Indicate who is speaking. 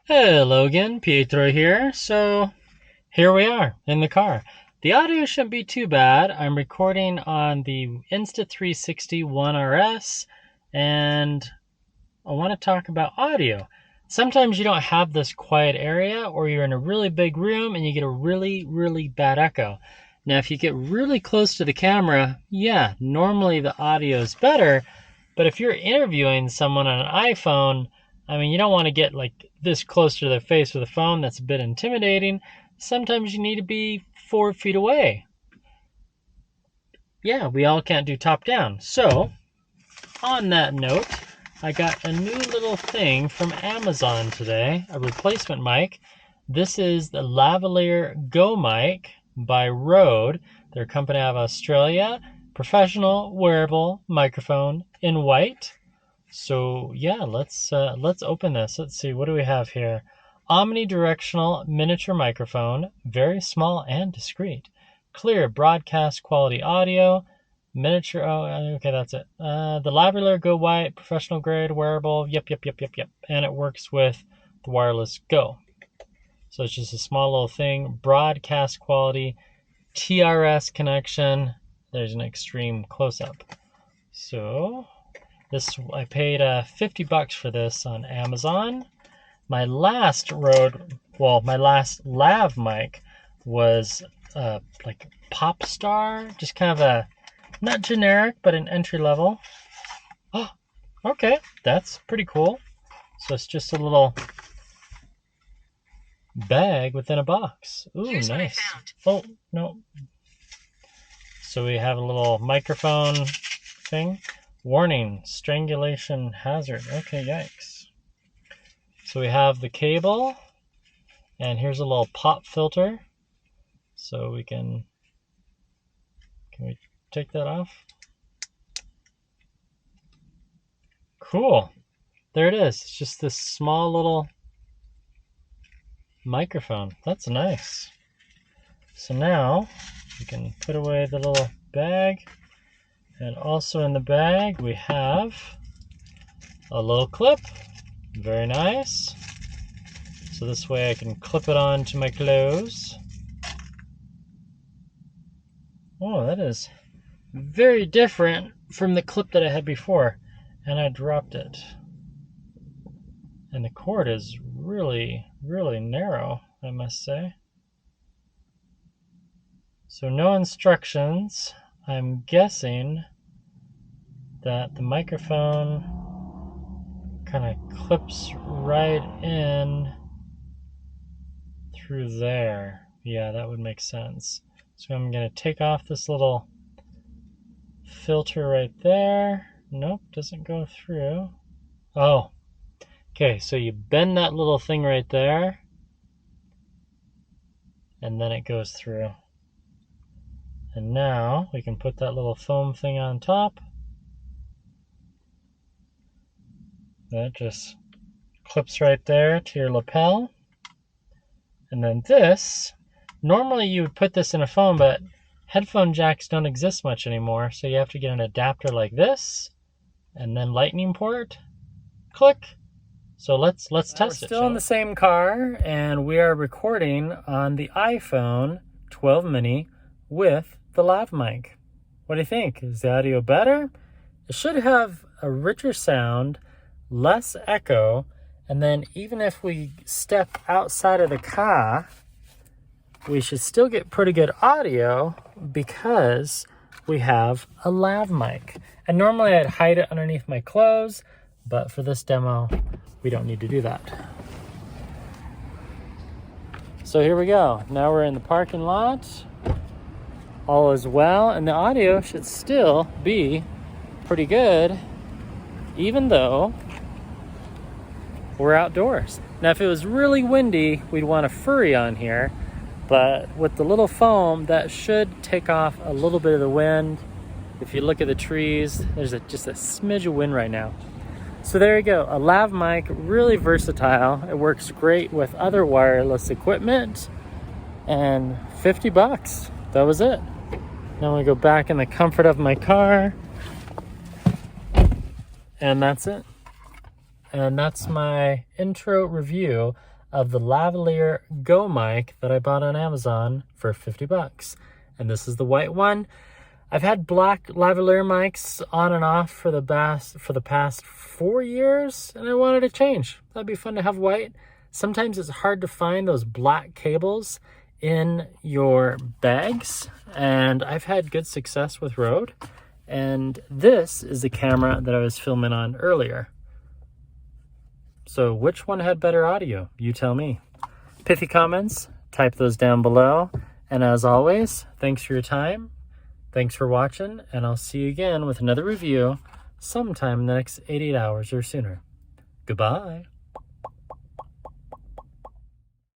Speaker 1: Hello again, Pietro here. So here we are in the car. The audio shouldn't be too bad. I'm recording on the Insta360 One RS, and I want to talk about audio. Sometimes you don't have this quiet area, or you're in a really big room and you get a really bad echo. Now, if you get really close to the camera, yeah, normally the audio is better, but if you're interviewing someone on an iPhone, I mean, you don't want to get like this close to their face with a phone. That's a bit intimidating. Sometimes you need to be 4 feet away. Yeah, we all can't do top down. So, on that note, I got a new little thing from Amazon today, a replacement mic. This is the Lavalier Go mic by Rode. They're a company out of Australia. Professional wearable microphone in white. So yeah, let's open this. Let's see, what do we have here? Omnidirectional miniature microphone, very small and discreet. Clear broadcast quality audio. Miniature, oh, okay, that's it. The Lavalier Go White, professional grade, wearable, yep. And it works with the wireless Go. So it's just a small little thing. Broadcast quality, TRS connection. There's an extreme close-up. So this, I paid $50 for this on Amazon. My last my last lav mic was like Pop Star, just kind of a, not generic, but an entry level. Oh, okay, that's pretty cool. So it's just a little bag within a box. Ooh, here's nice. Oh, no. So we have a little microphone thing. Warning, strangulation hazard. Okay, yikes. So we have the cable, and here's a little pop filter. So we can we take that off? Cool. There it is. It's just this small little microphone. That's nice. So now we can put away the little bag. And also in the bag we have a little clip. Very nice. So this way I can clip it on to my clothes. Oh, that is very different from the clip that I had before. And I dropped it. And the cord is really narrow, I must say. So no instructions. I'm guessing that the microphone kind of clips right in through there. Yeah, that would make sense. So I'm going to take off this little filter right there. Nope, doesn't go through. Oh, okay, so you bend that little thing right there, and then it goes through. And now we can put that little foam thing on top. That just clips right there to your lapel. And then this, normally you would put this in a phone, but headphone jacks don't exist much anymore, so you have to get an adapter like this, and then lightning port. Click. So let's test it. We're still in the same car, and we are recording on the iPhone 12 mini with the lav mic. What do you think? Is the audio better? It should have a richer sound, less echo, and then even if we step outside of the car, we should still get pretty good audio because we have a lav mic. And normally I'd hide it underneath my clothes, but for this demo, we don't need to do that. So here we go. Now we're in the parking lot. All is well, and the audio should still be pretty good, even though we're outdoors. Now, if it was really windy, we'd want a furry on here, but with the little foam, that should take off a little bit of the wind. If you look at the trees, there's just a smidge of wind right now. So there you go, a lav mic, really versatile. It works great with other wireless equipment, and $50. That was it. Now we go back in the comfort of my car, and that's it. and that's my intro review of the lavalier Go mic that I bought on Amazon for 50 bucks. And this is the white one. I've had black lavalier mics on and off for the past 4 years, and I wanted to change. That'd be fun to have white. Sometimes it's hard to find those black cables in your bags, and I've had good success with Rode. And this is the camera that I was filming on earlier. So which one had better audio? You tell me. Pithy comments, type those down below. And as always, thanks for your time. Thanks for watching, and I'll see you again with another review sometime in the next 88 hours or sooner. Goodbye.